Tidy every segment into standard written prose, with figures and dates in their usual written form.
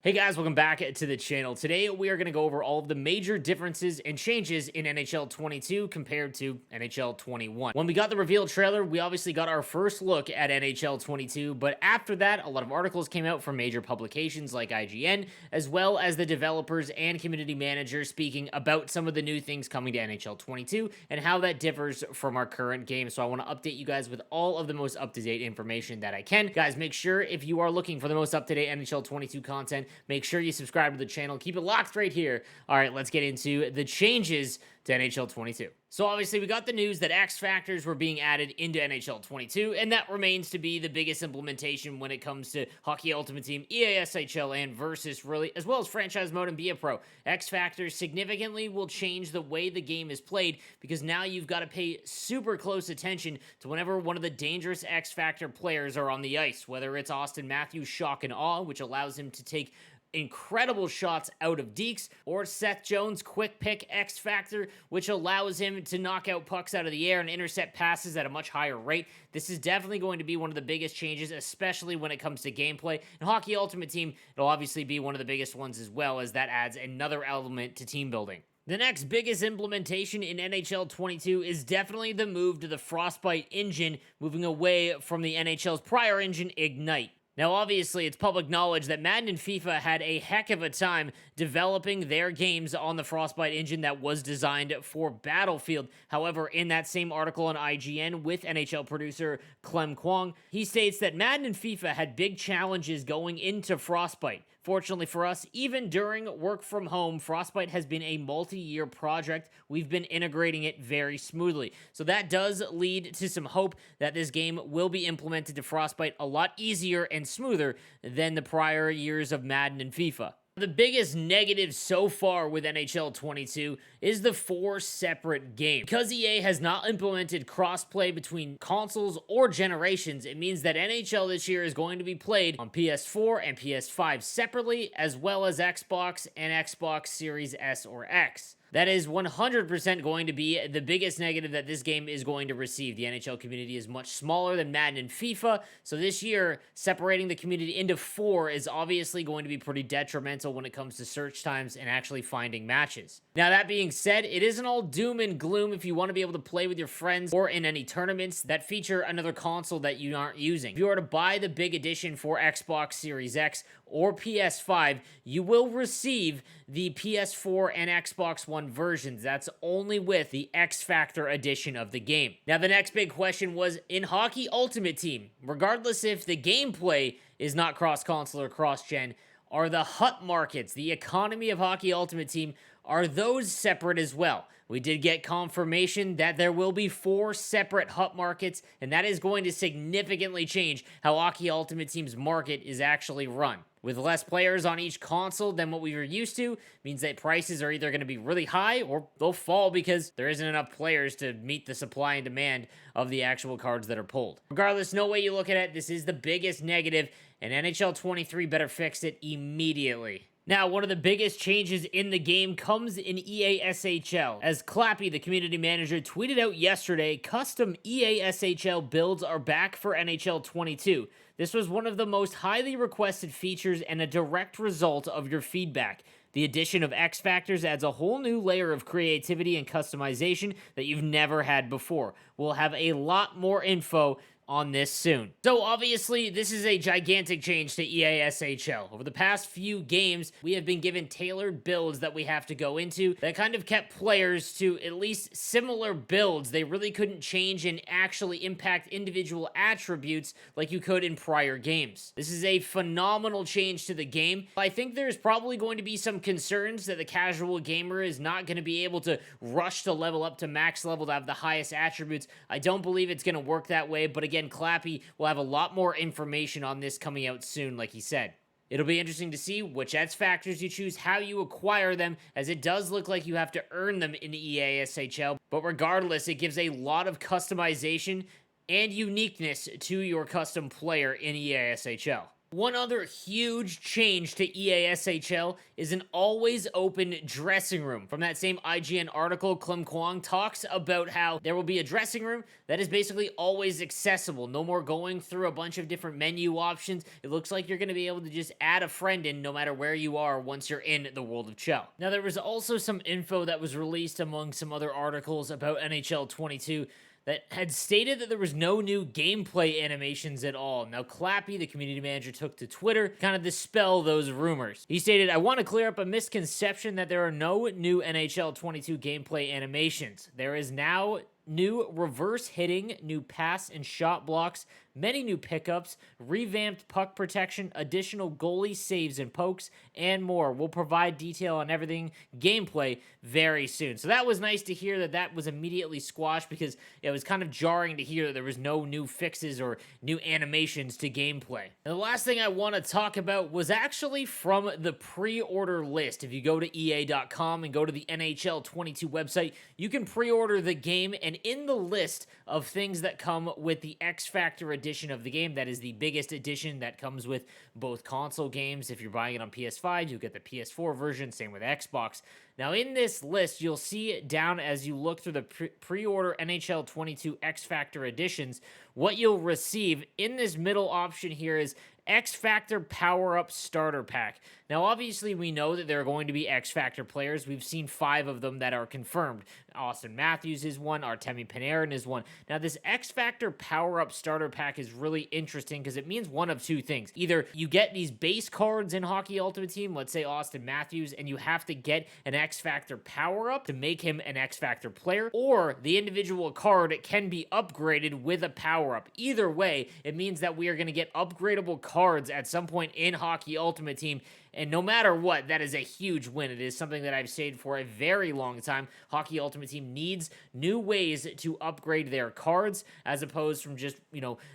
Hey guys, welcome back to the channel. Today we are going to go over all of the major differences and changes in NHL 22 compared to NHL 21. When we got the reveal trailer, we obviously got our first look at NHL 22, but after that, a lot of articles came out from major publications like IGN, as well as the developers and community managers speaking about some of the new things coming to NHL 22 and how that differs from our current game. So I want to update you guys with all of the most up-to-date information that I can. Guys, make sure if you are looking for the most up-to-date NHL 22 content, make sure you subscribe to the channel. Keep it locked right here. All right, let's get into the changes to NHL 22. So obviously we got the news that X Factors were being added into NHL 22, and that remains to be the biggest implementation when it comes to Hockey Ultimate Team, EASHL, and Versus, really, as well as Franchise Mode and Be a Pro. X Factors significantly will change the way the game is played, because now you've got to pay super close attention to whenever one of the dangerous X Factor players are on the ice, whether it's Austin Matthews' Shock and Awe, which allows him to take incredible shots out of dekes, or Seth Jones' Quick Pick X Factor, which allows him to knock out pucks out of the air and intercept passes at a much higher rate. This is definitely going to be one of the biggest changes, especially when it comes to gameplay. And Hockey Ultimate Team, it'll obviously be one of the biggest ones as well, as that adds another element to team building. The next biggest implementation in NHL 22 is definitely the move to the Frostbite engine, moving away from the NHL's prior engine, Ignite. Now, obviously, it's public knowledge that Madden and FIFA had a heck of a time developing their games on the Frostbite engine that was designed for Battlefield. However, in that same article on IGN with NHL producer Clem Kwong, he states that Madden and FIFA had big challenges going into Frostbite. Fortunately for us, even during work from home, Frostbite has been a multi-year project. We've been integrating it very smoothly. So that does lead to some hope that this game will be implemented to Frostbite a lot easier and smoother than the prior years of Madden and FIFA. The biggest negative so far with NHL 22 is the 4 separate games. Because EA has not implemented crossplay between consoles or generations, it means that NHL this year is going to be played on PS4 and PS5 separately, as well as Xbox and Xbox Series S or X. That is 100% going to be the biggest negative that this game is going to receive. The NHL community is much smaller than Madden and FIFA, so this year, separating the community into 4 is obviously going to be pretty detrimental when it comes to search times and actually finding matches. Now, that being said, it isn't all doom and gloom if you want to be able to play with your friends or in any tournaments that feature another console that you aren't using. If you are to buy the big edition for Xbox Series X or PS5, you will receive the PS4 and Xbox One versions. That's only with the XFactor edition of the game. Now, the next big question was, in Hockey Ultimate Team, regardless if the gameplay is not cross-console or cross-gen, are the HUT markets, the economy of Hockey Ultimate Team, are those separate as well? We did get confirmation that there will be 4 separate HUT markets, and that is going to significantly change how Hockey Ultimate Team's market is actually run. With less players on each console than what we were used to, means that prices are either going to be really high or they'll fall because there isn't enough players to meet the supply and demand of the actual cards that are pulled. Regardless, no way you look at it, this is the biggest negative, and NHL 23 better fix it immediately. Now, one of the biggest changes in the game comes in EASHL. As Clappy, the community manager, tweeted out yesterday, custom EASHL builds are back for NHL 22. This was one of the most highly requested features and a direct result of your feedback. The addition of X Factors adds a whole new layer of creativity and customization that you've never had before. We'll have a lot more info on this soon. So obviously, this is a gigantic change to EASHL. Over the past few games, we have been given tailored builds that we have to go into that kind of kept players to at least similar builds. They really couldn't change and actually impact individual attributes like you could in prior games. This is a phenomenal change to the game. I think there's probably going to be some concerns that the casual gamer is not going to be able to rush to level up to max level to have the highest attributes. I don't believe it's going to work that way, but again, Clappy will have a lot more information on this coming out soon, like he said. It'll be interesting to see which X Factors you choose, how you acquire them, as it does look like you have to earn them in EASHL, but regardless, it gives a lot of customization and uniqueness to your custom player in EASHL. One other huge change to EASHL is an always open dressing room. From that same IGN article, Clem Kwong talks about how there will be a dressing room that is basically always accessible. No more going through a bunch of different menu options. It looks like you're going to be able to just add a friend in no matter where you are once you're in the world of Chell. Now, there was also some info that was released among some other articles about NHL 22 that had stated that there was no new gameplay animations at all. Now, Clappy, the community manager, took to Twitter to kind of dispel those rumors. He stated, "I want to clear up a misconception that there are no new NHL 22 gameplay animations. There is now new reverse hitting, new pass and shot blocks, many new pickups, revamped puck protection, additional goalie saves and pokes, and more. We'll provide detail on everything gameplay very soon." So that was nice to hear that that was immediately squashed, because it was kind of jarring to hear that there was no new fixes or new animations to gameplay. And the last thing I want to talk about was actually from the pre-order list. If you go to EA.com and go to the NHL 22 website, you can pre-order the game, and in the list of things that come with the XFactor edition of the game, that is the biggest edition that comes with both console games. If you're buying it on PS5, you'll get the PS4 version, same with Xbox. Now, in this list, you'll see it down as you look through the pre-order NHL 22 XFactor editions. What you'll receive in this middle option here is XFactor Power-Up Starter Pack. Now, obviously, we know that there are going to be XFactor players. We've seen 5 of them that are confirmed. Austin Matthews is one. Artemi Panarin is one. Now, this XFactor Power-Up Starter Pack is really interesting because it means one of two things. Either you get these base cards in Hockey Ultimate Team, let's say Austin Matthews, and you have to get an XFactor Power-Up to make him an XFactor player, or the individual card can be upgraded with a power-up. Either way, it means that we are going to get upgradable cards at some point in Hockey Ultimate Team. And no matter what, that is a huge win. It is something that I've stated for a very long time. Hockey Ultimate Team needs new ways to upgrade their cards, as opposed from just,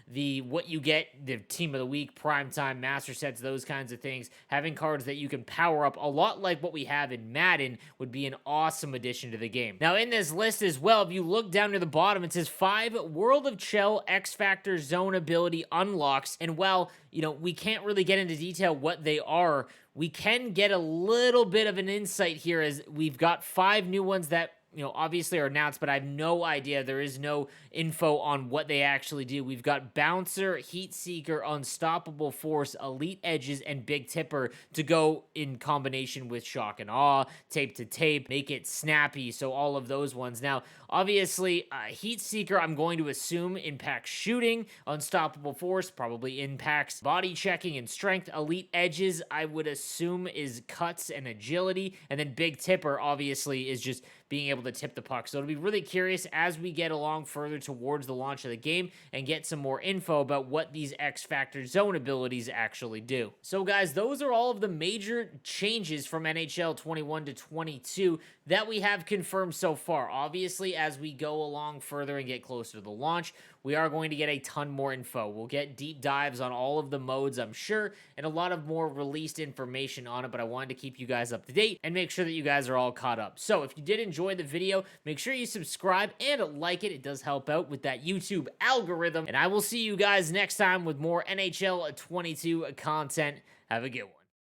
the what you get, the Team of the Week, Primetime, Master Sets, those kinds of things. Having cards that you can power up, a lot like what we have in Madden, would be an awesome addition to the game. Now, in this list as well, if you look down to the bottom, it says 5 World of Chell XFactor Zone ability unlocks. And while, we can't really get into detail what they are, we can get a little bit of an insight here, as we've got 5 new ones that obviously are announced, but I have no idea. There is no info on what they actually do. We've got Bouncer, Heat Seeker, Unstoppable Force, Elite Edges, and Big Tipper to go in combination with Shock and Awe, Tape to Tape, Make It Snappy, so all of those ones. Now, obviously, Heat Seeker, I'm going to assume impacts shooting. Unstoppable Force probably impacts body checking and strength. Elite Edges, I would assume, is cuts and agility. And then Big Tipper, obviously, is just being able to tip the puck. So it'll be really curious as we get along further towards the launch of the game and get some more info about what these XFactor Zone abilities actually do. So guys, those are all of the major changes from NHL 21 to 22 that we have confirmed so far. Obviously, as we go along further and get closer to the launch, we are going to get a ton more info. We'll get deep dives on all of the modes, I'm sure, and a lot of more released information on it, but I wanted to keep you guys up to date and make sure that you guys are all caught up. So if you did enjoy the video, make sure you subscribe and like it. It does help out with that YouTube algorithm, and I will see you guys next time with more NHL 22 content. Have a good one.